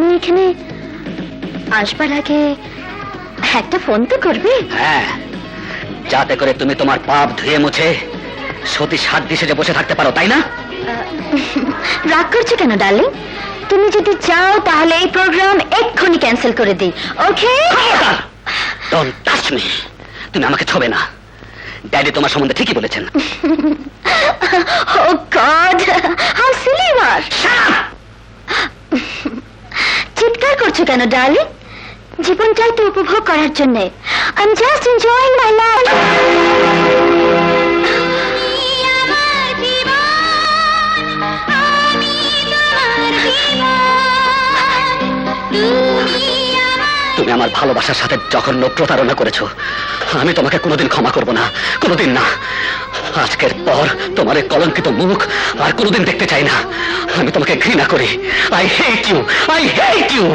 তুমি এখানে আসবার আগে একটা ফোন তো করবে? হ্যাঁ, যাতে করে তুমি তোমার পাপ ধুয়ে মুছে সতী সাধ্যি সেজে বসে থাকতে পারো, তাই না? রাগ করছো কেন ডার্লিং? তুমি যদি চাও তাহলে এই প্রোগ্রাম এক্ষুনি ক্যান্সেল করে দিই, ওকে? Don't touch me. তুমি আমাকে ছবে না। ড্যাডি তোমার সম্বন্ধে ঠিকই বলেছেন। Oh God, how silly you are! চিৎকার করছো কেন ডার্লিং? জীবনটাই তো উপভোগ করার জন্য। I'm just enjoying my life. তুমি আমার ভালোবাসার সাথে জঘন্য প্রতারণা করেছো। আমি তোমাকে কোনোদিন ক্ষমা করব না, কোনোদিন না। আজকের পর তোমার এই কলঙ্কিত মুখ আর কোনোদিন দেখতে চাই না। আমি তোমাকে ঘৃণা করি। I hate you, I hate you.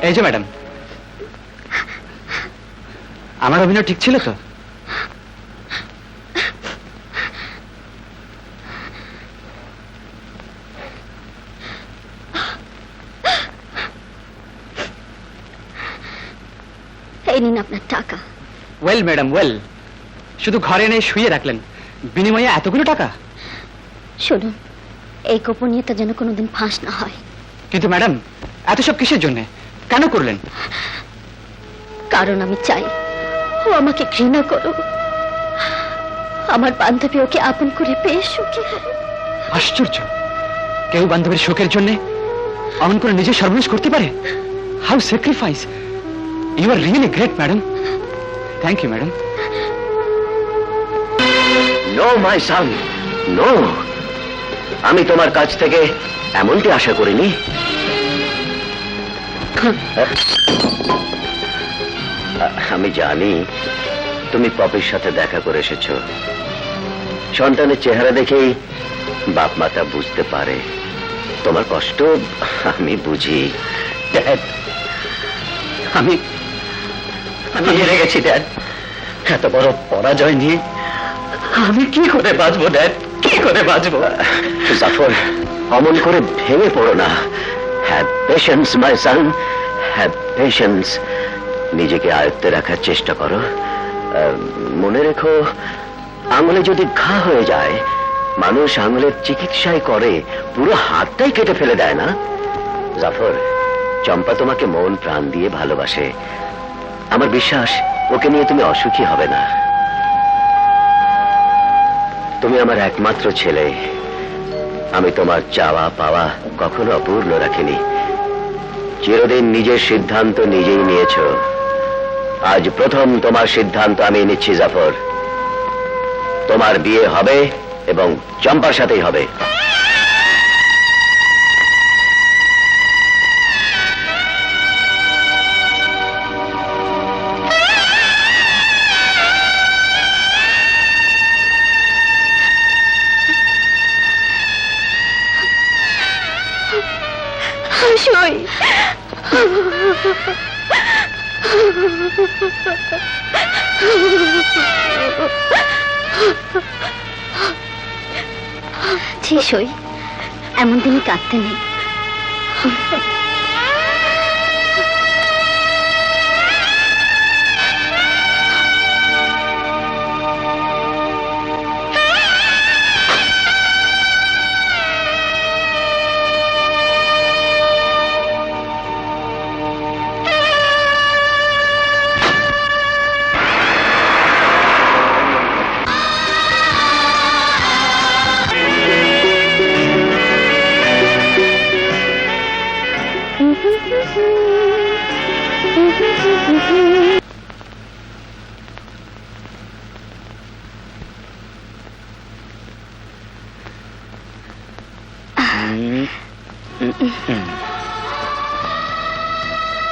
এই যে ম্যাডাম, আমার অভিনয় ঠিক ছিল তো? এই নিন আপনার টাকা। Well madam, well. শুধু ঘরে এনে শুয়ে রাখলেন, বিনিময়ে এতগুলো টাকা? শুনুন, এই গোপনীয়তা যেন কোনোদিন ফাঁস না হয়। কিন্তু ম্যাডাম, এত সব কিসের জন্য, কেন করলেন? কারণ আমি চাই ও আমাকে ঘৃণা করুক, আমার বান্ধবী ওকে আপন করে পেয়ে সুখী হয়। আশ্চর্য, কেউ বান্ধবীর শোকের জন্য অমন করে নিজে সর্বনাশ করতে পারে? How sacrifice! You are really great madam. Thank you madam. No my son, no. আমি তোমার কাছ থেকে এমনটি আশা করিনি। আমি জানি তুমি পপির সাথে দেখা করে এসেছো। সন্তানের চেহারা দেখেই বাপ মাতা বুঝতে পারে তোমার কষ্ট। আমি বুঝি ড্যাড। আমি হেরে গেছি ড্যাড। এত বড় পরাজয় নিয়ে আমি কি করে বাঁচবো ড্যাড, কি করে বাঁচবো? জাফর, অমন করে ভেঙে পড়ো না। Have patience my son, have patience. নিজেকে আয়ত্তে রাখার চেষ্টা করো। মনে রেখো, আঙুলে যদি ঘা হয়ে যায়, মানুষ আঙুলের চিকিৎসাই করে, পুরো হাতটাই কেটে ফেলে দেয় না। জাফর, চম্পা তোমাকে মন প্রাণ দিয়ে ভালোবাসে। আমার বিশ্বাস ওকে নিয়ে তুমি অসুখী হবে না। তুমি আমার একমাত্র ছেলে। আমি তোমার চাওয়া পাওয়া কখনো অপূর্ণ রাখিনি। চিরদিন নিজের সিদ্ধান্ত নিজেই নিয়েছ। আজ প্রথম তোমার সিদ্ধান্ত আমি নিচ্ছি জাফর। তোমার বিয়ে হবে এবং চম্পার সাথেই হবে। সই। ছি সই, এমন দিনই কাঁদতে নেই।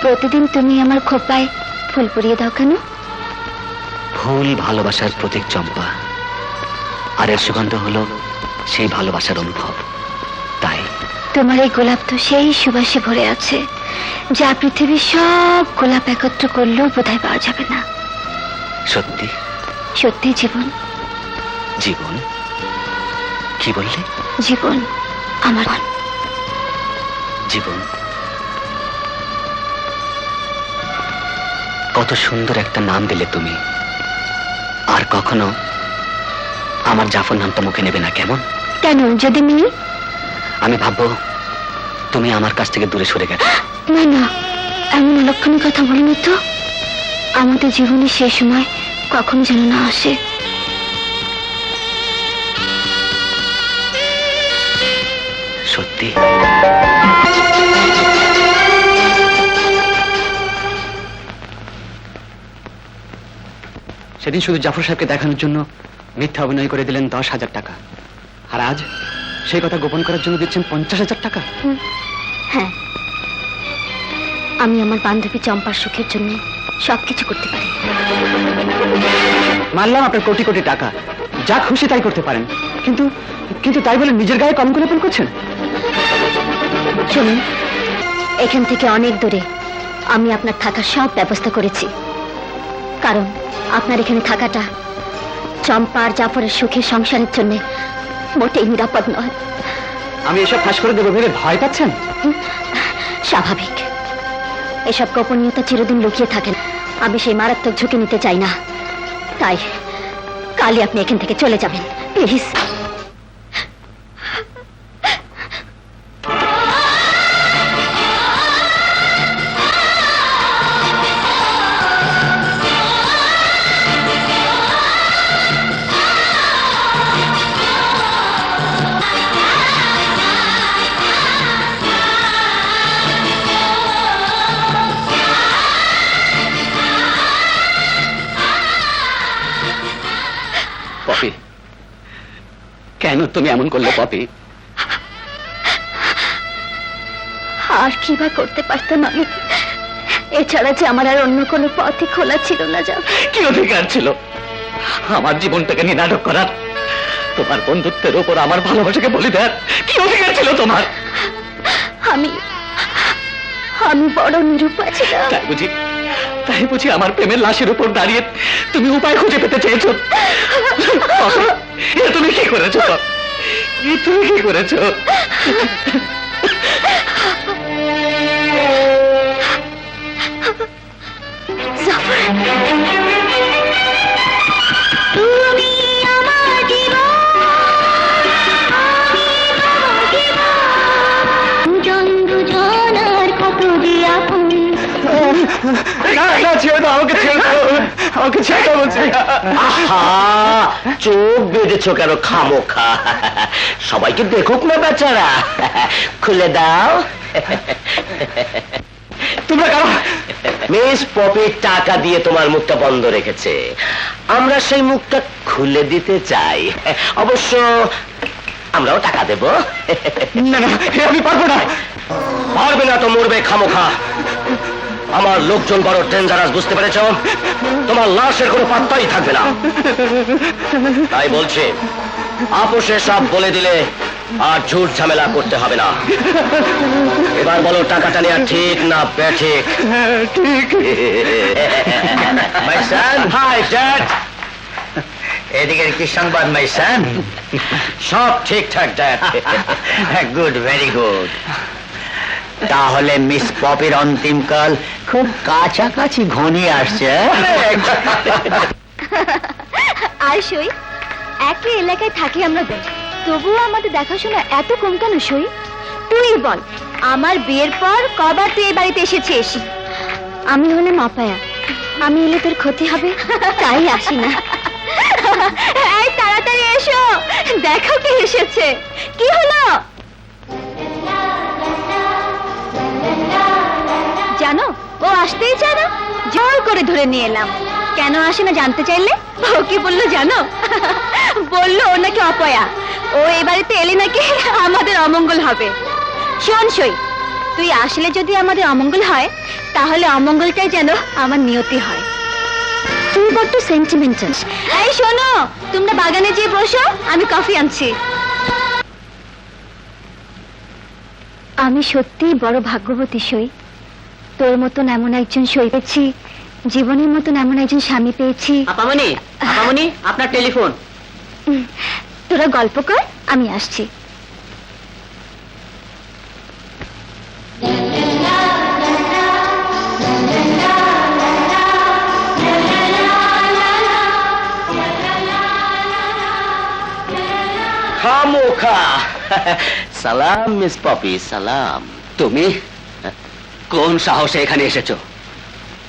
প্রতিদিন তুমি আমার খোপায় ফুল পরিয়ে দাও কেন? ফুল ভালোবাসার প্রতীক চম্পা, আর এর সুগন্ধ হলো সেই ভালোবাসার অনুভব। তাই তোমার এই গোলাপ তো সেই সুবাসে ভরে আছে, যা পৃথিবীর সব গোলাপ একত্র করলেও বোধহয় পাওয়া যাবে না। সত্যি সত্যি জীবন। জীবন? কি বললে? জীবন আমার। জীবন কত সুন্দর একটা নাম দিলে তুমি। আর কখনো আমার জাফর নামটা মুখে নেবে না, কেমন? কেন? যদি নিই? আমি ভাববো তুমি আমার কাছ থেকে দূরে সরে গেছো। না না, এমন অলক্ষণের কথা বলিনি তো। আমাদের জীবনে সেই সময় কখনো যেন না আসে। সত্যি? সেদিন শুধু জাফর সাহেবকে দেখানোর জন্য মিথ্যা অভিনয় করে দিলেন 10,000 টাকা, আর আজ সেই কথা গোপন করার জন্য দিচ্ছেন 50,000 টাকা। হ্যাঁ, আমি আমার বান্ধবী চম্পার সুখের জন্য সবকিছু করতে পারি। মানলাম আপনার কোটি কোটি টাকা, যা খুশি তাই করতে পারেন, কিন্তু কিন্তু তাই বলে নিজের গায়ে কলঙ্ক লেপন করছেন। শুনুন, এখান থেকে অনেক দূরে আমি আপনার থাকার সব ব্যবস্থা করেছি, কারণ আপনার এখানে থাকাটা চম্পা আর জাফরের সুখের সংসারের জন্য মোটেই নিরাপদ নয়। আমি এসব ফাঁস করে দেবো ভেবে ভয় পাচ্ছেন? স্বাভাবিক, এসব গোপনীয়তা চিরদিন লুকিয়ে থাকে না। আমি সেই মারাত্মক ঝুঁকি নিতে চাই না, তাই কালই আপনি এখান থেকে চলে যাবেন, প্লিজ। পপি, কেন তুমি এমন করলে পপি? আর কি বা করতে পারতাম আমি? এছাড়া যে আমার আর অন্য কোনো পথই খোলা ছিল না। যা কি অধিকার ছিল আমার জীবনটাকে নিয়ে নাটক করার? তোমার বন্ধুত্বের উপর আমার ভালোবাসাকে বলি দেয়ার কি অধিকার ছিল তোমার? আমি বড় নিরুপায় ছিলাম। তাই বুঝি আমার প্রেমের লাশের উপর দাঁড়িয়ে তুমি উপায় খুঁজে পেতে চেয়েছো? এ তুমি কি করেছো? তুমি কি করেছো? জাফর, তুমি আমার জীবন, দুজনার কত যে আপন। ছেড়ে দাও, আমাকে ছেড়ে দাও, আমাকে ছেড়ে দাও বলছি। চোখ বেঁধেছো কেন খামোখা? সবাইকে দেখুক না বেচারা, খুলে দাও। তোমরা কারো? মিস পপি টাকা দিয়ে তোমার মুখটা বন্ধ রেখেছে, আমরা সেই মুখটা খুলে দিতে চাই। অবশ্য আমরাও টাকা দেব। না না, আমি পারবো না। পারবে না তো মরবে খামোখা। আমার লোকজন বড় ডেঞ্জারাস, বুঝতে পেরেছ? তোমার লাশের কোনো পাত্তাই থাকবে না। তাই বলছি, আপোষে সব বলে দিলে আর ঝুট ঝামেলা করতে হবে না। এবার বলো, টাকাটা নেওয়া ঠিক না বেঠিক? ঠিক। মাই সান, হাই ড্যাড। এদিকের কি সংবাদ মাই সান? সব ঠিকঠাক ড্যাড। Good, very good. তাহলে মিস পপির অন্তিমকাল খুব কাছাকাছি ঘনিয়ে আসছে। আর সই, একই এলাকায় থাকি আমরা, তবুও আমাদের দেখাশোনা এত কম কেন? সই, তুই বল, আমার বিয়ের পর কবার তুই এই বাড়িতে এসেছিস? আমি হলাম অপায়া, আমি এলে তোর ক্ষতি হবে, তাই আসি না। এই তাড়াতাড়ি এসো, দেখো কে এসেছে। কি হলো জানো? ও আসতেই চায় না, জোর করে ধরে নিয়ে এলাম। কেন আসে না জানতে চাইলে ও কি বললো জানো? বললো ও নাকি অপয়া, ও এ বাড়িতে এলে নাকি আমাদের অমঙ্গল হবে। শোন সই, তুই আসলে যদি আমাদের অমঙ্গল হয় তাহলে অমঙ্গলটাই যেন আমার নিয়তি হয়। তুই বড্ড সেন্টিমেন্টাল। এই শোনো, তোমরা বাগানে যেয়ে বসো, আমি কফি আনছি। আমি সত্যিই বড় ভাগ্যবতী সই। তোর মতন এমন একজন সই পেয়েছি, জীবনের মতন এমন একজন স্বামী পেয়েছি। আপামনি, আপামনি, আপনার টেলিফোন। তোরা গল্প কর, আমি আসছি। খামোখা। সালাম মিস পপি, সালাম। তুমি কোন সাহসে এখানে এসেছো?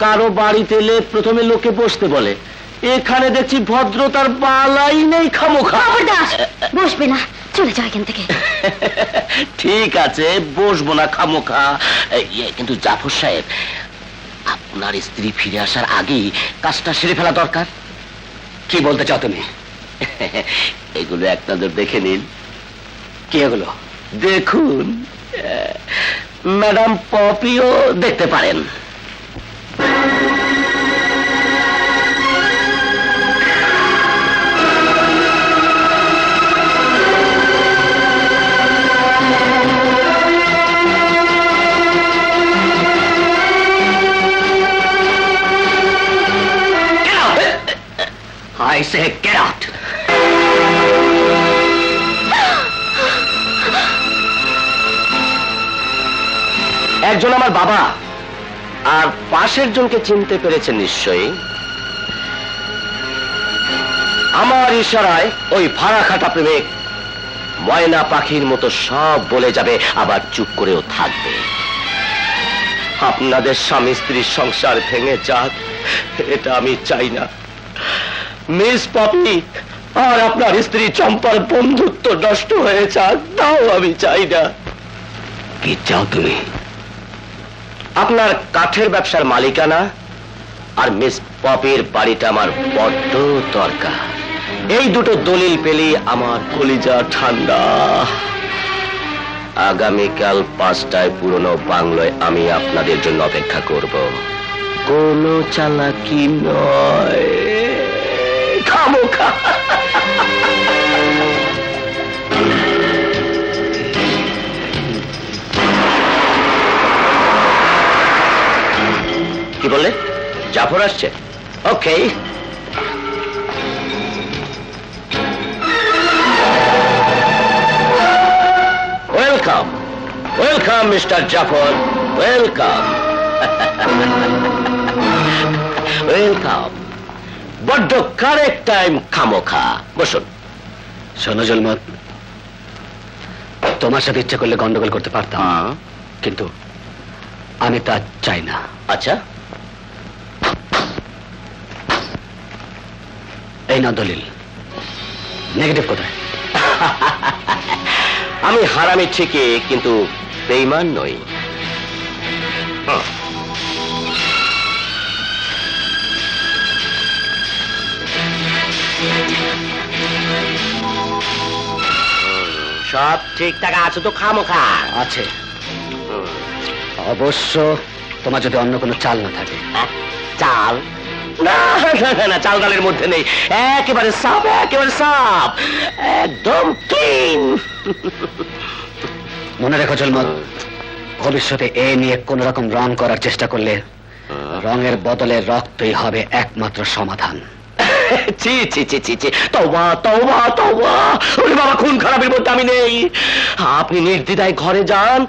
কারো বাড়িতে এলে প্রথমে লোকে বসতে বলে, এখানে দেখছি ভদ্রতার বালাই নেই। খামোখা। খবরদার, বসবে না, চলে যাও এখান থেকে। ঠিক আছে, বসবো না খামোখা। কিন্তু জাফর সাহেব, আপনার স্ত্রী ফিরে আসার আগেই কাজটা সেরে ফেলা দরকার। কি বলতে চাও তুমি? এগুলো এক নজর দেখে নিন। কি এগুলো? দেখুন, ম্যাডাম পপিও দেখতে পারেন। I say get out! একজন আমার বাবা, আর পাশের জনকে চিনতে পেরেছেন নিশ্চয়ই। আমার ইশারায় ওই ভাড়া খাটা প্রেমিক ময়না পাখির মতো সব বলে যাবে, আবার চুপ করেও থাকবে। আপনাদের স্বামী স্ত্রীর সংসার ভেঙে যাক, এটা আমি চাই না। মিস পপি আর আপনার স্ত্রী চম্পার বন্ধুত্ব নষ্ট হয়ে যাক, তাও আমি চাই না। কি চাও তুমি? আপনার কাঠের ব্যবসার মালিকানা আর মিস পপির বাড়িটা আমার বড্ড দরকার। এই দুটো দলিল পেলেই আমার কলিজা ঠান্ডা। আগামীকাল 5টায় পুরনো বাংলোয় আমি আপনাদের জন্য অপেক্ষা করব। কোনো চালাকি নয়, খামোখা। কি বললে? জাফর আসছে? Okay. Welcome, welcome mister Zafar, welcome. Welcome. বড্ড কারেক্ট টাইম খামোখা। বসুন। শোনো জলমত, তোমার সাথে ইচ্ছা করলে গন্ডগোল করতে পারতাম, কিন্তু আমি তা চাই না। আচ্ছা, এই না দলিল। নেগেটিভ কোথায়? আমি হারামি ঠিকই, কিন্তু বেঈমান নই। সব ঠিকঠাক আছে তো খামোখা? আছে, অবশ্য তোমার যদি অন্য কোনো চাল না থাকে। চাল? না না না, চাল ডালের মধ্যে নেই। একেবারে সাফ, একেবারে সাফ, একদম ক্লিন। মনে রেখো জলমত, ভবিষ্যতে এ নিয়ে কোন রকম রং করার চেষ্টা করলে রঙের বদলে রক্তই হবে একমাত্র সমাধান। ছি ছি ছি ছি ছি, তওবা তওবা তওবা। ওরে বাবা, খুন খারাপের মধ্যে আমি নেই। আপনি নির্দ্বিধায় ঘরে যান,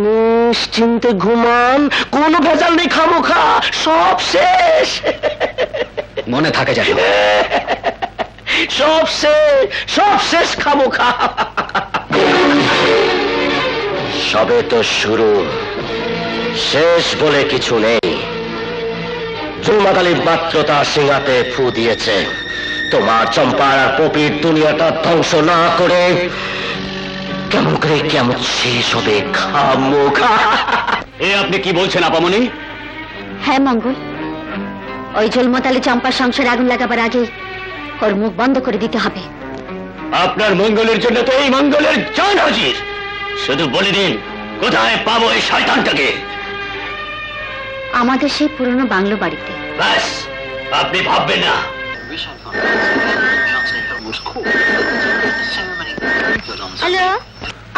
নিশ্চিন্তে ঘুমান, কোনো ভেজাল নেই খামোখা, সব শেষ। মনে থাকে যেন। সব শেষ, সব শেষ খামোখা। সবে তো শুরু, শেষ বলে কিছু নেই। জুলমাকালী মাত্র তার সিংহাতে ফু দিয়েছে। তোমার চম্পার আর পপির দুনিয়াটা ধ্বংস না করে কেমন করে কেমন শেষ হবে খামোখা। এ আপনি কি বলছেন আপামনি? হ্যাঁ মঙ্গল, ওই জলমতালি চম্পার সংসারে আগুন লাগাবার আগে ওর মুখ বন্ধ করে দিতে হবে। আপনার মঙ্গলের জন্য তো এই মঙ্গলের জান হাজির। শুধু বলে দিন, কোথায় পাবো এই শয়তানটাকে? আমাদের সেই পুরনো বাংলো বাড়িতে। ব্যাস, আপনি ভাববেন না। হ্যালো,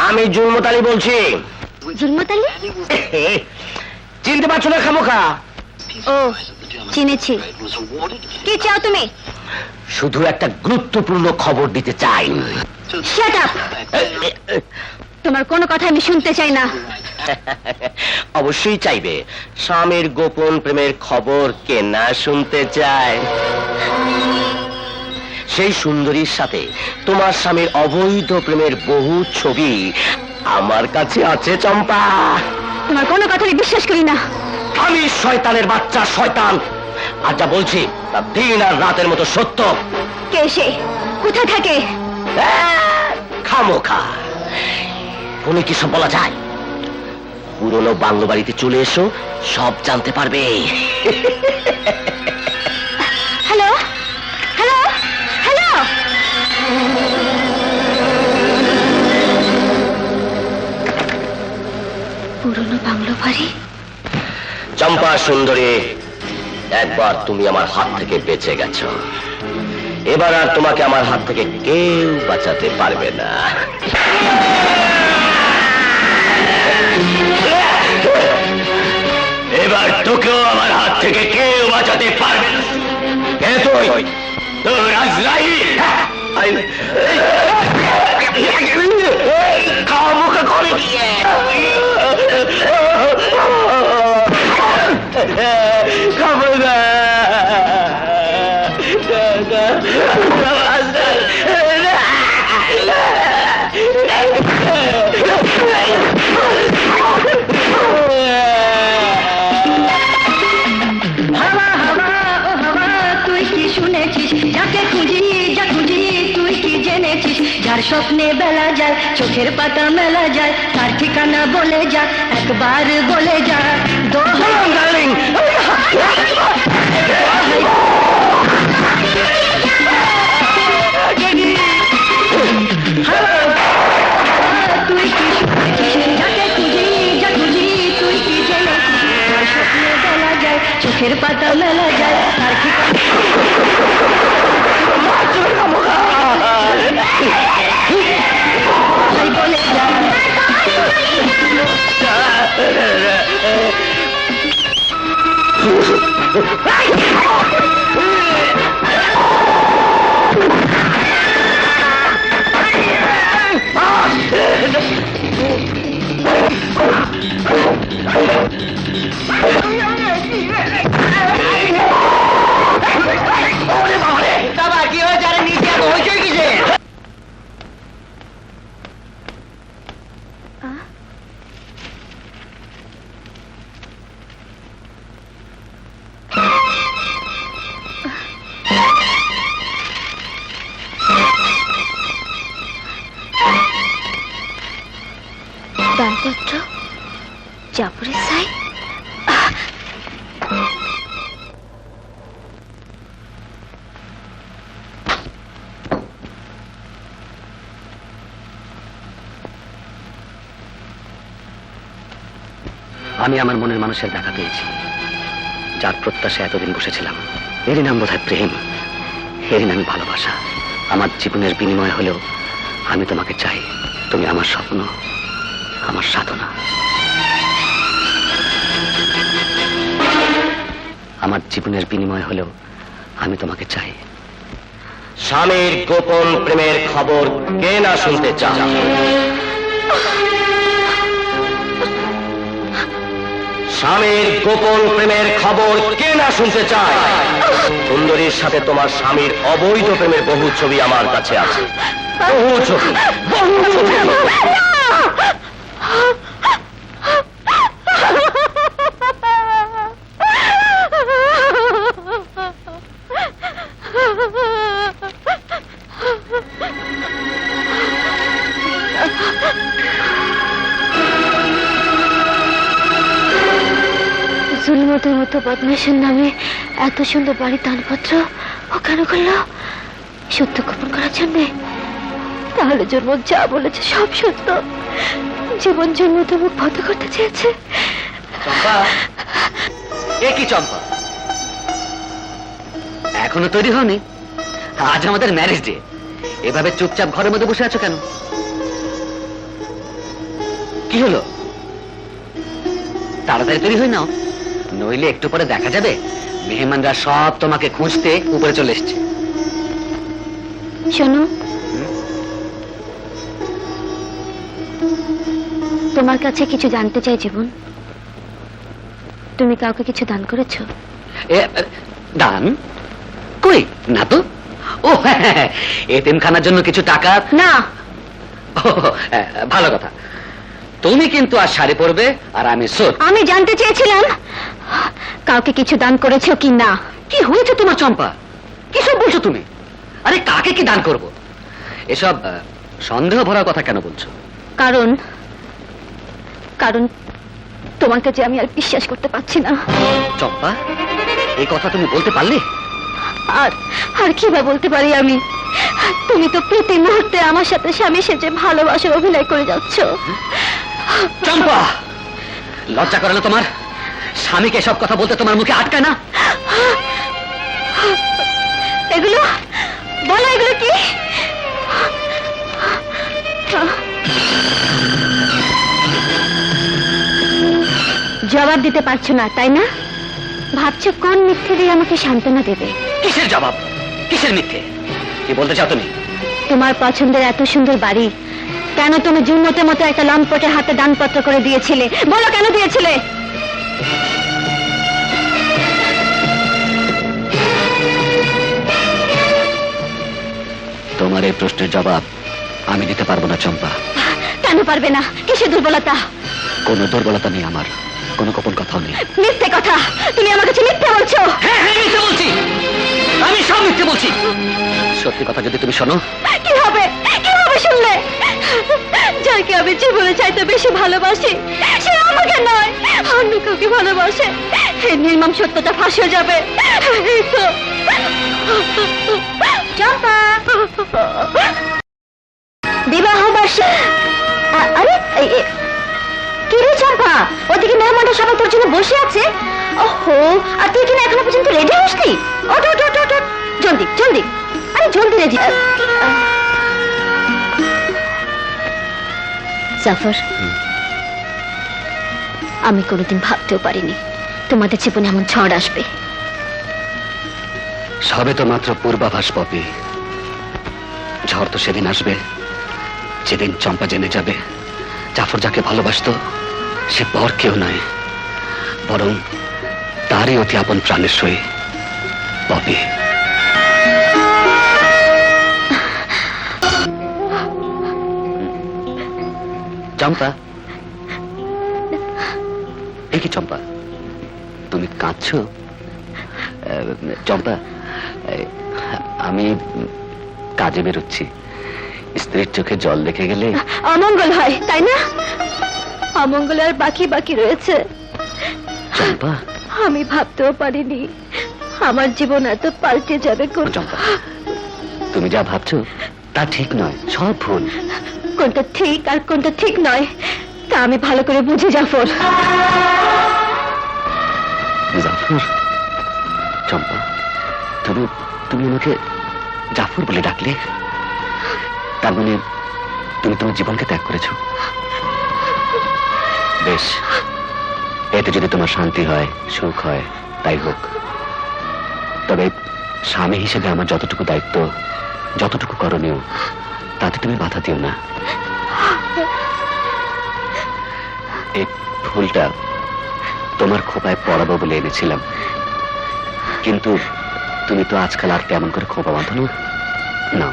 আমি জুলমত আলী বলছি। জুলমত আলী? চিনতে পারছো না খামোখা? ও, চিনেছি। কি চাও তুমি? শুধু একটা গুরুত্বপূর্ণ খবর দিতে চাই। Shut up! তোমার কোনো কথা আমি শুনতে চাই না। অবশ্যই চাইবে। স্বামীর গোপন প্রেমের খবর কে না শুনতে চায়? সেই সুন্দরীর সাথে তোমার স্বামীর অবৈধ প্রেমের বহু ছবি আমার কাছে আছে চম্পা। তোমার কোনো কথা আমি বিশ্বাস করি না। আমি শয়তানের বাচ্চা, শয়তান। আর যা বলছি তা দিন আর রাতের মতো সত্য। কে সে? কোথায় থাকে? খামোখা ফোনে কি সব বলা যায়? পুরনো বাংলো বাড়িতে চলে এসো, সব জানতে পারবে। Hello, hello, hello. পুরনো বাংলো বাড়ি। চম্পা সুন্দরী, একবার তুমি আমার হাত থেকে বেঁচে গেছো, এবার আর তোমাকে আমার হাত থেকে কেউ বাঁচাতে পারবে না। এবার তোকেও আমার হাত থেকে কেউ বাঁচাতে পারবে না। কে তুই? তোর আজরাইল। খামোখা করে দিয়ে খাবো না। তুই কি শুনেছিস? যাকে খুঁজি যা খুঁজি তুই কি জেনেছিস? যার স্বপ্নে বেলা যায়, চোখের পাতা মেলা যায়, তার ঠিকানা বলে যা, একবার বলে যা। ডার্লিং, তুই কি শুনেছিস? যাকে খুঁজি যা খুঁজি তুই কি জেনেছিস? যার স্বপ্নে বেলা যায়, চোখের পাতা মেলা যায়, তার ঠিকানা বলে যা। বাবা কি হয়েছে? আরে নিচে এত হইচই কিসে? দানপত্র, জাফরের সাই। আমি আমার মনের মানুষের দেখা পেয়েছি, যার প্রত্যাশা এতদিন বসেছিলাম। এরই নাম বোধহয় প্রেম, এরই নামই ভালোবাসা। আমার জীবনের বিনিময় হলেও আমি তোমাকে চাই। তুমি আমার স্বপ্ন, আমার সাধনা। আমার জীবনের বিনিময় হলেও আমি তোমাকে চাই। স্বামীর গোপন প্রেমের খবর কে না শুনতে চায়? স্বামীর গোপন প্রেমের খবর কে না শুনতে চায়? সুন্দরীর সাথে তোমার স্বামীর অবৈধ প্রেমের বহু ছবি আমার কাছে আছে। বহু ছবি, বহু ছবি। জুলমতের মতো বদমাশের নামে এত সুন্দর বাড়ির দানপত্র ও কেন করলো? সত্য গোপন করার জন্য? তাহলে জুলমত যা বলেছে সব সত্য। জীবন জন্ম তো মুখ বন্ধ করতে চেয়েছে। এ কি চম্পা, এখনো তৈরি হওনি? আজ আমাদের ম্যারেজ ডে, এভাবে চুপচাপ ঘরের মধ্যে বসে আছো কেন? কি হলো, তাড়াতাড়ি তৈরি হয়ে নাও, নইলে একটু পরে দেখা যাবে মেহমানরা সব তোমাকে খুঁজতে উপরে চলে এসছে। শোনো, তোমার কাছে কিছু জানতে চাই জীবন। তুমি কাউকে কিছু দান করেছো? দান কই না তো। ও হ্যাঁ, এতিমখানার জন্য কিছু টাকা। না। ও, ভালো কথা। তুমি কিন্তু আর শাড়ি পরবে আর আমি সুট। আমি জানতে চেয়েছিলাম কাউকে কিছু দান করেছো কি না। কি হয়েছে তোমার চম্পা, কি সব বলছো তুমি? আরে কাকে কি দান করব? এসব সন্দেহ ভরা কথা কেন বলছো? কারণ কারণ তোমাকে যে আমি আর বিশ্বাস করতে পারছি না। চম্পা, এই কথা তুমি বলতে পারলে? আর আর কি বা বলতে পারি আমি? তুমি তো প্রতি মুহূর্তে আমার সাথে স্বামী সেজে ভালোবাসার অভিনয় করে যাচ্ছ। চম্পা, লজ্জা করে না তোমার? স্বামীকে সব কথা বলতে তোমার মুখে আটকায় না? এগুলো বলো, এগুলো কি? জবাব দিতে পারছো না তাই না? ভাবছো কোন মিথ্যে দিয়ে আমাকে সান্ত্বনা দেবে? কিসের জবাব, কিসের মিথ্যে? কি বলতে চাও তুমি? তোমার পছন্দের এত সুন্দর বাড়ি কেন তুমি জুন্নতের মতো একটা লম্পটের হাতে দানপত্র করে দিয়েছিলে? বলো কেন দিয়েছিলে? তোমার এই প্রশ্নের জবাব আমি দিতে পারবো না চম্পা। কেন পারবে না? কিসের দুর্বলতা? কোনো দুর্বলতা নেই আমার, কোনো গোপন কথাও নেই। মিথ্যে কথা, তুমি আমার কাছে মিথ্যে বলছো। হ্যাঁ হ্যাঁ, মিথ্যে বলছি, আমি সব মিথ্যে বলছি। সত্যি কথা যদি তুমি শোনো। কি হবে, কি হবে শুনলে? যাকে আমি জীবনে চাইতে বেশি ভালোবাসি সে আমাকে নয় অন্য কাউকে ভালোবাসে। এই নির্মম সত্যটা ফাঁস হয়ে যাবে। এই তো চম্পা, বিবাহ বার্ষিক। আরে কি রে চম্পা, ওদিকে মেহমানরা সবাই তোর জন্য বসে আছে। ওহো, আর তুই কিনা এখনো পর্যন্ত রেডি হসনি? ওঠ ওঠ ওঠ ওঠ, জলদি জলদি, আরে জলদি রেডি। জাফর, আমি কোনোদিন ভাবতেও পারিনি তোমাদের জীবনে এমন ঝড় আসবে। সবে তো মাত্র পূর্বাভাস পপি, ঝড় তো সেদিন আসবে যেদিন চম্পা জেনে যাবে জাফর যাকে ভালোবাসতো সে পর কেউ নয়, বরং তারই অতি আপন প্রাণের সই পপি। চম্পা, এ কি চম্পা, তুমি কাঁদছো? চম্পা, আমি কাজে বেরোচ্ছি, স্ত্রীর চোখে জল দেখে গেলে অমঙ্গল হয় তাই না? অমঙ্গল আর বাকি বাকি রয়েছে। চম্পা, আমি ভাবতেও পারিনি আমার জীবন এত পাল্টে যাবে। চম্পা, তুমি যা ভাবছো তা ঠিক নয়, সব ভুল। কোনটা ঠিক আর কোনটা ঠিক নয় তা আমি ভালো করে বুঝি জাফর। জাফর, চম্পা, তুমি তুমি আমাকে জাফর বলে ডাকলে, তার মানে তুমি তোমার জীবনকে ত্যাগ করেছো। বেশ, এতে যদি তোমার শান্তি হয়, সুখ হয়, তাই হোক। তবে স্বামী হিসেবে আমার যতটুকু দায়িত্ব, যতটুকু করণীয়, তাতে তুমি বাধা দিও না। এই ফুলটা তোমার খোপায় পরাবো বলে এনেছিলাম, কিন্তু তুমি তো আজকাল আর তেমন করে খোপা বাঁধো না। নাও।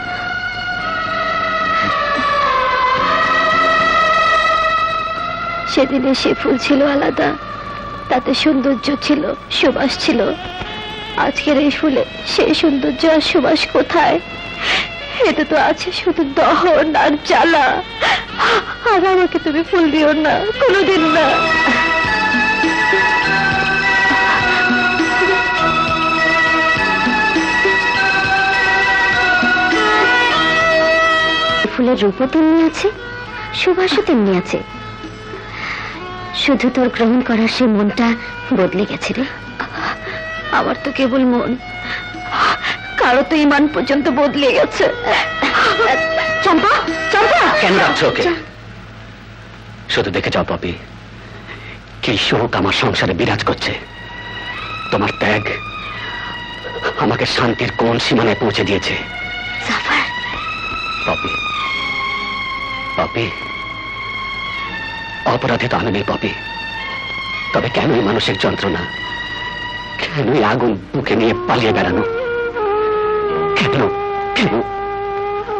সেদিনে সে ফুল ছিল আলাদা, তাতে সৌন্দর্য ছিল, সুবাস ছিল। আজকের এই ফুলে সেই সৌন্দর্য আর সুবাস কোথায়? এতে তো আছে শুধু দহন আর জ্বালা। আর আমাকে তুমি ফুল দিও না, কোনোদিন না। ফুলের রূপও তেমনি আছে, সুবাসও তেমনি আছে। শুধু তোর গ্রহণ করার সেই মনটা বদলে গেছে রে। আমার তো কেবল মন, কারো তো ইমান পর্যন্ত বদলে গেছে। চম্পা, চম্পা! কেন রাখছো ওকে? শুধু দেখে যাও পপি, কি শোক আমার সংসারে বিরাজ করছে। তোমার ত্যাগ আমাকে শান্তির কোন সীমানায় পৌঁছে দিয়েছে। জাফর, পপি, পপি, অপরাধী তো আমি নেই পপি, তবে কেনই মানসিক যন্ত্রণা, কেনই আগুন বুকে নিয়ে পালিয়ে বেড়ানো, কেন কেন?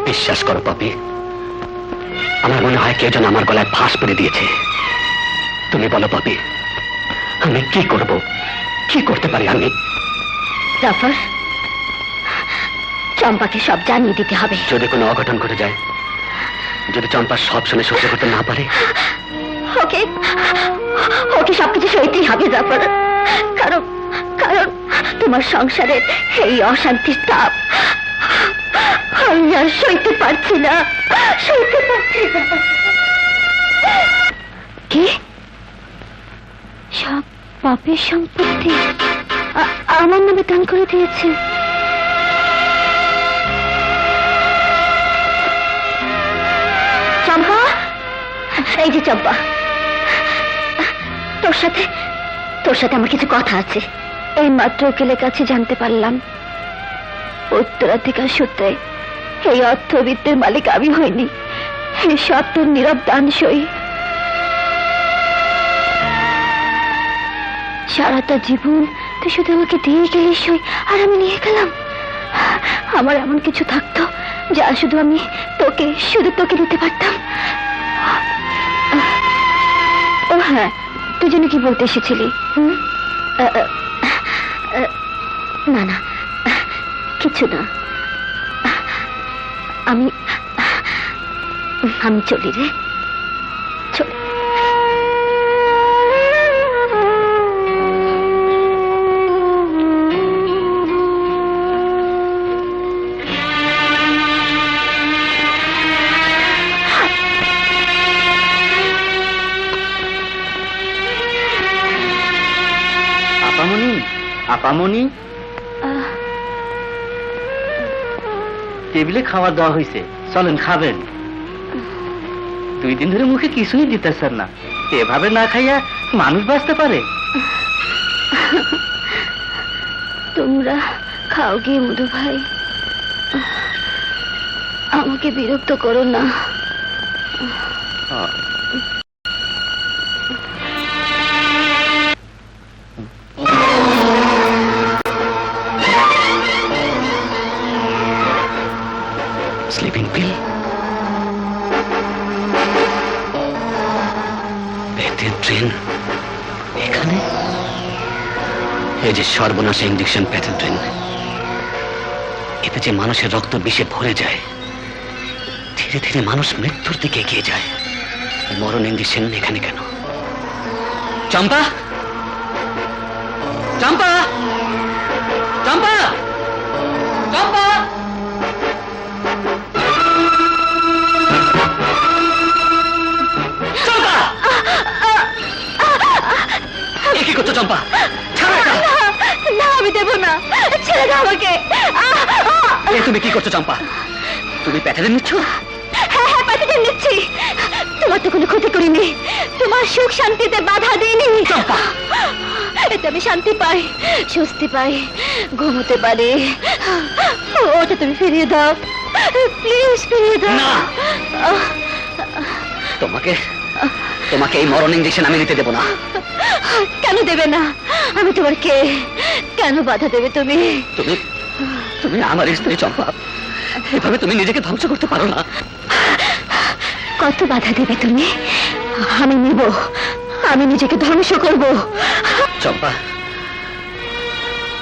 বিশ্বাস করো পপি, আমার মনে হয় কেউ যেন আমার গলায় ফাঁস পড়ে দিয়েছে। তুমি বলো পপি, আমি কি করব, কি করতে পারি আমি? জাফর, চম্পাকে সব জানিয়ে দিতে হবে। যদি কোনো অঘটন ঘটে যায়, যদি চম্পা সব শুনে সহ্য করতে না পারে, ওকে ওকে সবকিছু সইতেই হবে জাফর, কারণ কারণ তোমার সংসারের এই অশান্তির তাপ আমি আর সইতে পারছি না, সইতে পারছি না। কি সব পাপের সম্পত্তি আমার নামে দান করে দিয়েছে? চম্পা, এই যে চম্পা, তোর সাথে আমার কিছু কথা আছে। এই মাত্র উকিলের কাছে জানতে পারলাম উত্তরাধিকার সূত্রে এই অর্থবিত্তের মালিক আমি হইনি, এই সব তোর নীরব দান সই। সারাটা জীবন তুই শুধু আমাকে দিয়ে গেলি সই, আর আমি নিয়ে গেলাম। আমার এমন কিছু থাকতো যা শুধু আমি শুধু তোকে দিতে পারতাম। ও হ্যাঁ, তুই যেন কি বলতে এসেছিলি? না না, কিছু না, আমি চলি রে, চলি। আপামনি, আপামনি, টেবিলে খাবার দেওয়া হয়েছে, চলেন খাবেন। 2 দিন ধরে মুখে কিছুই দিতেছেন না, এভাবে না খাইয়া মানুষ বাঁচতে পারে? তোমরা খাও গিয়ে মধু ভাই, আমাকে বিরক্ত করো না। স্লিপিং পিল, প্যাথেড্রিন এখানে? এই যে সর্বনাশী ইঞ্জেকশন প্যাথেড্রিন, এতে যে মানুষের রক্ত বিষে ভরে যায়, ধীরে ধীরে মানুষ মৃত্যুর দিকে এগিয়ে যায়। মরণ ইঞ্জেকশন এখানে কেন? চম্পা, চম্পা, চম্পা, চম্পা! কি করছো চম্পা? ছাড়ো এটা। না, আমি দেব না, ছেড়ে দাও আমাকে। তুমি কি করছো চম্পা? তুমি প্যাথেড্রিন নিচ্ছ? হ্যাঁ হ্যাঁ, প্যাথেড্রিন নিচ্ছি। তোমার তো কোনো ক্ষতি করিনি, তোমার সুখ শান্তিতে বাধা দিইনি। চম্পা, এতে আমি শান্তি পাই, স্বস্তি পাই, ঘুমোতে পারি। ওটা তুমি ফিরিয়ে দাও, প্লিজ ফিরিয়ে দাও। না, তোমাকে এই মরণ ইঞ্জেকশন আমি নিতে দেবো না। কেন দেবে না? আমি তোমার কে? কেন বাধা দেবে তুমি? তুমি আমার স্ত্রী চম্পা, এভাবে তুমি নিজেকে ধ্বংস করতে পারো না। কত বাধা দেবে তুমি? আমি নিব, আমি নিজেকে ধ্বংস করব। চম্পা,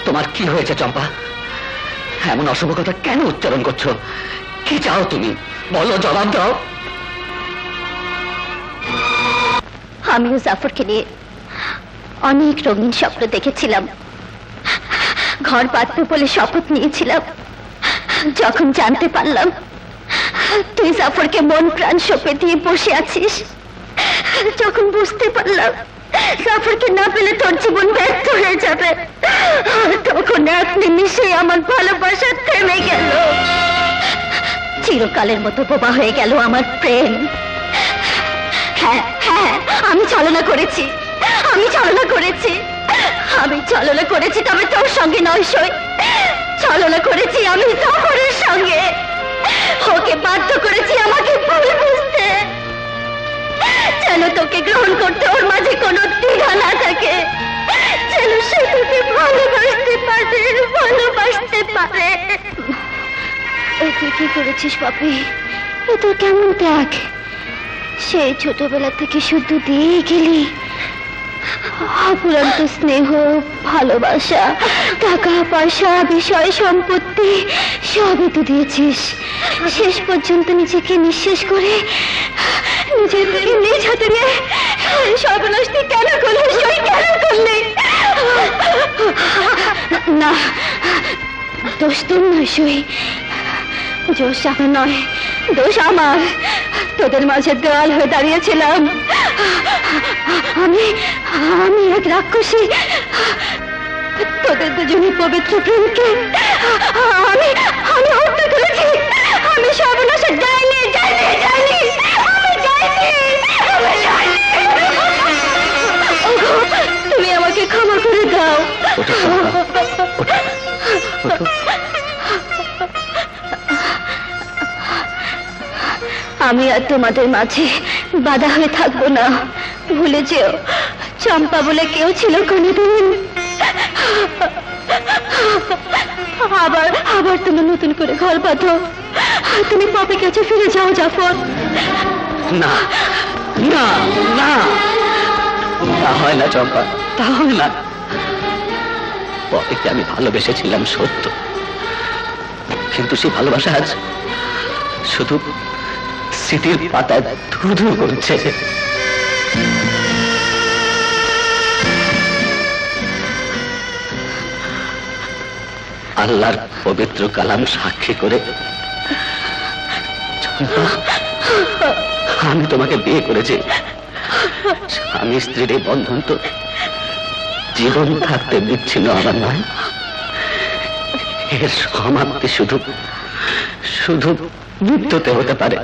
তোমার কি হয়েছে চম্পা? এমন অশুভ কথা কেন উচ্চারণ করছো? কি চাও তুমি? বলো, জবাব দাও। আমিও জাফরকে নিয়ে অনেক রঙিন স্বপ্ন দেখেছিলাম, ঘর বাঁধবো বলে শপথ নিয়েছিলাম। যখন জানতে পারলাম তুই জাফরকে মন প্রাণ সঁপে দিয়ে বসে আছিস, যখন বুঝতে পারলাম জাফরকে না পেলে তোর জীবন ব্যর্থ হয়ে যাবে। তখন এক নিমিষে আমার ভালোবাসা থেমে গেল, চিরকালের মতো বোবা হয়ে গেল আমার প্রেম। হ্যাঁ হ্যাঁ, আমি ছলনা করেছি, আমি ছলনা করেছি, আমি ছলনা করেছি, তবে তোর সঙ্গে নয় সই। ছলনা করেছি আমি জাফরের সঙ্গে, ওকে বাধ্য করেছি আমাকে ভুল বুঝতে, যেন তোকে গ্রহণ করতে ওর মাঝে কোনো দ্বিধা না থাকে, যেন সে তোকে ভালোবাসতে পারে, ভালোবাসতে পারে। তুই কি করেছিস পাপি? এ তোর কেমন ত্যাগ! সেই ছোটবেলা থেকে শুধু দিয়ে গেলি অপুরন্ত স্নেহ, ভালোবাসা, টাকা পয়সা, বিষয় সম্পত্তি সবই তো দিয়েছিস। শেষ পর্যন্ত নিজেকে নিঃশেষ করে নিজের থেকে নিজ হাতে নিয়ে সর্বনাশ তুই কেন করলি? সই কেন করলি? না, দোষ তোর নয় সই, দোষ আমার নয়, দোষ আমার। তোদের মাঝে দেওয়াল হয়ে দাঁড়িয়েছিলাম আমি, আমি এক রাক্ষসী। তোদের দুজনের পবিত্র প্রেমকে আমি আমি হত্যা করেছি। আমি সর্বনাশের যাইনি, যাইনি, যাইনি, আমি যাইনি, আমি যাইনি। ওগো, তুমি আমাকে ক্ষমা করে দাও। আমি আর তোমাদের মাঝে বাধা হয়ে থাকবো না। ভুলে যেও চম্পা বলে কেউ ছিল কোনোদিন। আবার আবার তুমি নতুন করে ঘর বাঁধো। তুমি পপি কাছে ফিরে যাও জাফর। না না না, তা হয় না চম্পা, তা হয় না। পপিকে আমি ভালোবেসেছিলাম সত্য, কিন্তু সেই ভালোবাসা আজ শুধু স্মৃতির পাতায় ধুধু ধু করছে। আল্লাহর পবিত্র কালাম সাক্ষী করে আমি তোমাকে বিয়ে করেছি। স্বামী স্ত্রীর এই বন্ধন তো জীবন থাকতে বিচ্ছিন্ন আমার নয়, এর সমাপ্তি শুধু শুধু মৃত্যুতে হতে পারে,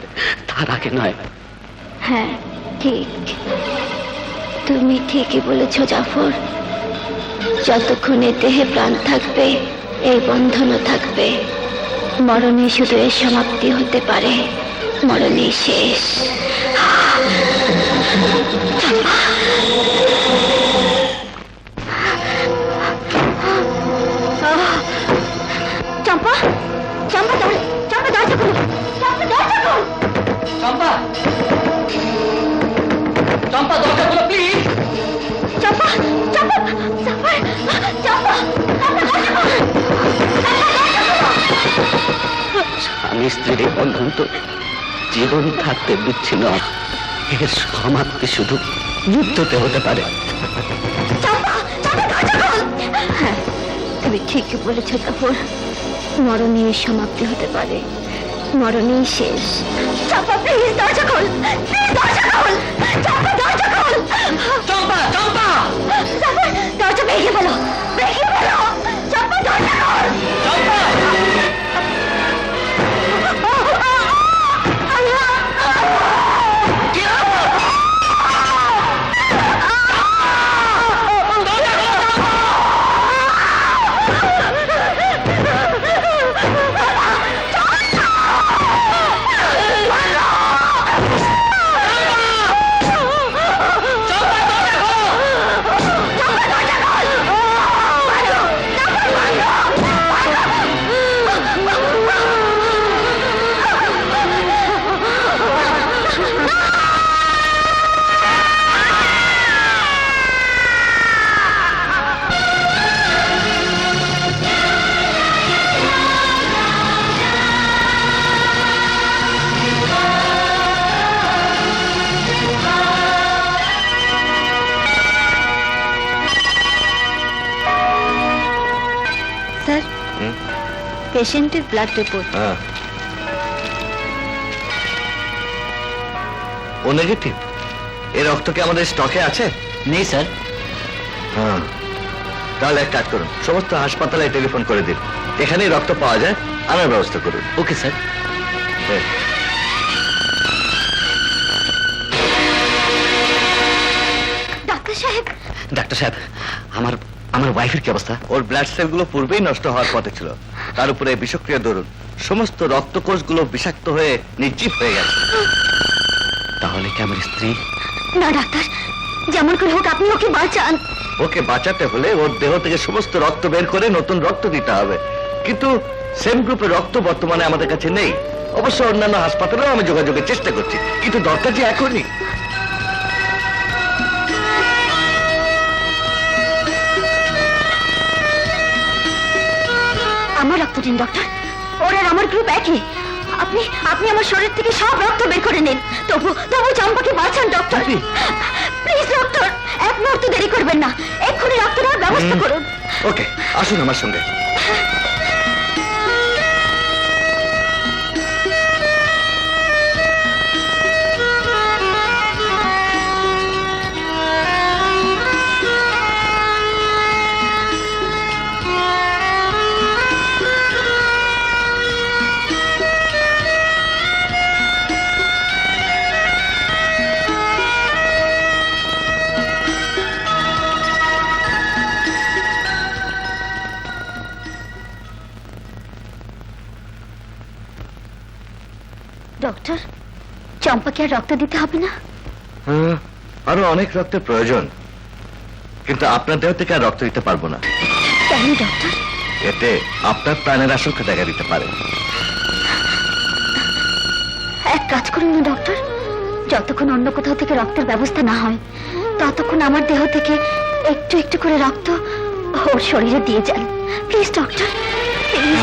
তার আগে নয়। হ্যাঁ ঠিক, তুমি ঠিকই বলেছ জাফর। যতক্ষণে দেহে প্রাণ থাকবে এই বন্ধনও থাকবে। মরণে শুধু এর সমাপ্তি হতে পারে, মরণে শেষ। চম্পা, চম্পা, চম্পা দরজা খোলো, চম্পা দরজা খোলো। চম্পা, চম্পা দরজা খোলো প্লিজ। চম্পা, চম্পা, চম্পা, চম্পা, স্বামী স্ত্রীর এই বন্ধন তো জীবন থাকতে বিচ্ছিন্ন, এর সমাপ্তি শুধু মৃত্যুতে হতে পারে। হ্যাঁ, তুমি ঠিকই বলেছ জাফর। মরণে সমাপ্তি হতে পারে, মরণেই শেষ। চম্পা প্লিজ দরজা খোল, প্লিজ দরজা খোল, চম্পা দরজা খোল। চম্পা, চম্পা, জাফর দরজা ভেঙে ফেলো, ভেঙে ফেলো। চম্পা দরজা খোল। চম্পা। স্যার, পেশেন্টের ব্লাড রিপোর্ট। ও নেগেটিভ? এর রক্ত কি আমাদের স্টকে আছে? নেই স্যার। হ্যাঁ, তাহলে এক কাজ করুন, সমস্ত হাসপাতালে টেলিফোন করে দিন, এখানেই রক্ত পাওয়া যায়, আনার ব্যবস্থা করুন। Okay sir. হ্যাঁ। ডাক্তার সাহেব, ডাক্তার সাহেব, আমার আমার ওয়াইফের কি অবস্থা? ওর ব্লাড সেলগুলো পূর্বেই নষ্ট হওয়ার পথে ছিল, তার উপরে বিষক্রিয়া দরুন সমস্ত রক্তকোষগুলো বিষাক্ত হয়ে নির্জীব হয়ে গেছে। তাহলে কি আমার স্ত্রী? না ডাক্তার, যেমন করে হোক আপনি ওকে বাঁচান। ওকে বাঁচাতে হলে ওর দেহ থেকে সমস্ত রক্ত বের করে নতুন রক্ত দিতে হবে, কিন্তু সেম গ্রুপের রক্ত বর্তমানে আমাদের কাছে নেই। অবশ্য অন্যান্য হাসপাতালেও আমি যোগাযোগের চেষ্টা করছি, কিন্তু দরকার যে এখনই। আমার রক্ত দিন ডক্টর, ওর আর আমার গ্রুপ একই। আপনি আপনি আমার শরীর থেকে সব রক্ত বের করে নিন, তবু তবু চম্পাকে বাঁচান ডক্টর। প্লিজ ডক্টর, এক মুহূর্ত দেরি করবেন না, এক্ষুনি রক্ত দেওয়ার ব্যবস্থা করুন। ওকে, আসুন আমার সঙ্গে। ডক্টর, চম্পাকে আর রক্ত দিতে হবে না? আরো অনেক রক্তের প্রয়োজন, কিন্তু আপনার দেহ থেকে আর রক্ত দিতে পারবো না। কেন ডক্টর? এতে আপনার প্রাণের আশঙ্কা দেখা দিতে পারে। এক কাজ করুন না ডক্টর, যতক্ষণ অন্য কোথাও থেকে রক্তের ব্যবস্থা না হয় ততক্ষণ আমার দেহ থেকে একটু একটু করে রক্ত ওর শরীরে দিয়ে যান please doctor, please.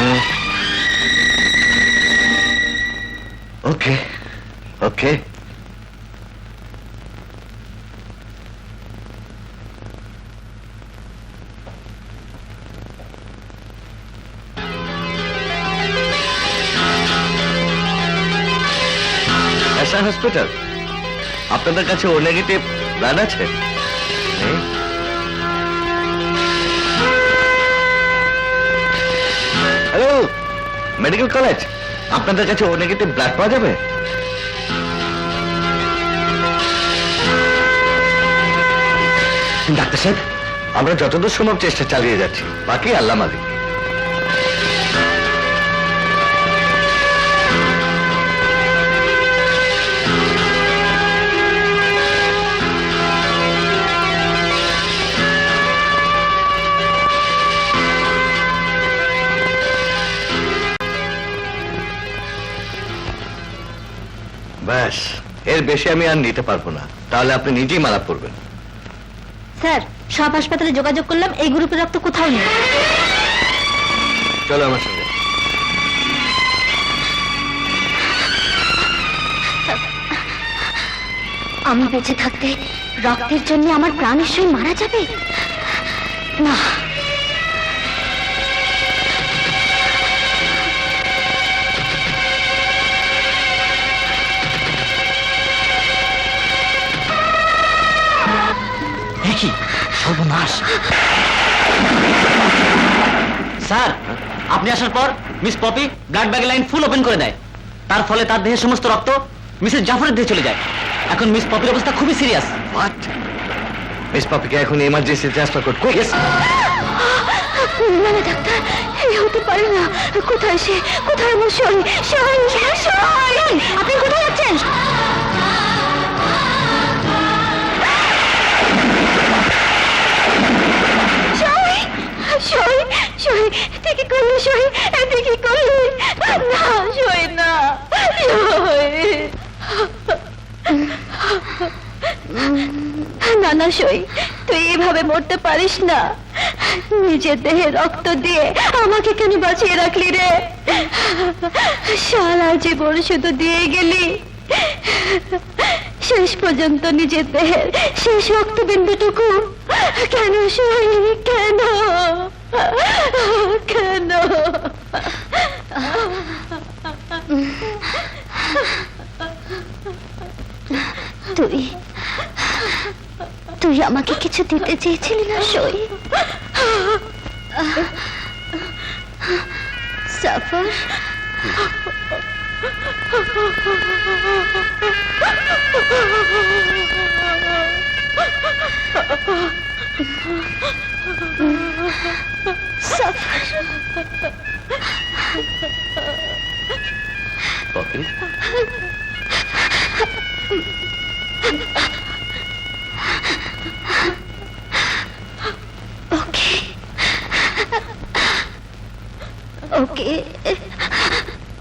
Okay okay. Hospital, আপনাদের কাছে ও নেগেটিভ ব্লাড আছে? হ্যালো, মেডিকেল কলেজ, আপনাদের কাছে ও নেগেটিভ ব্লাড পাওয়া যাবে? ডাক্তার সাহেব, আমরা যতদূর সম্ভব চেষ্টা চালিয়ে যাচ্ছি, বাকি আল্লাহ মালিক। ব্যাস, এর বেশি আমি আর নিতে পারবো না, তাহলে আপনি নিজেই মারা পড়বেন। স্যার, সব হাসপাতালে যোগাযোগ করলাম, এই গ্রুপের রক্ত কোথাও নেই। চলো আমার সঙ্গে। আমি বেঁচে থাকতে রক্তের জন্য আমার প্রাণ নিশ্চয়ই মারা যাবে না। কি সর্বনাশ! স্যার, আপনি আসার পর miss Poppy blood bag line full open করে দেয়, তার ফলে তার দেহের সমস্ত রক্ত মিসেস জাফরের দেহে চলে যায়। এখন মিস পপির অবস্থা খুবই সিরিয়াস। হোয়াট? মিস পপিকে এখন ইমার্জেন্সি ট্রান্সফার করতে হবে। না না ডাক্তার, এই হতে পারে না। কোথায় সে? কোথায় আমার শরীর? আপনি কোথায় যাচ্ছেন? কি করলি সই? কি করলি? না সই না, না না সই, তুই এভাবে মরতে পারিস না। নিজের দেহে রক্ত দিয়ে আমাকে কেন বাঁচিয়ে রাখলি রে? সারা জীবন শুধু দিয়ে গেলি, শেষ পর্যন্ত নিজের দেহের শেষ রক্তবিন্দুটুকু কেন সই? কেন কেন? তুই তুই আমাকে কিছু দিতে চেয়েছিলি না সই? সাফার, পপি ওকে ওকে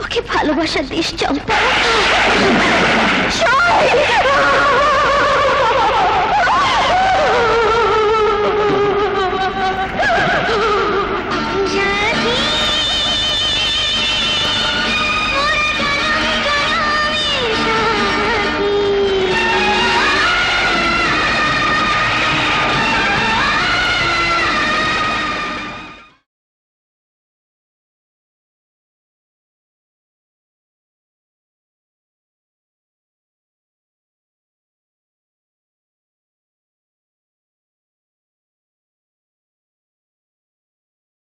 ওকে ভালোবাসা দিস চম্পা। সই!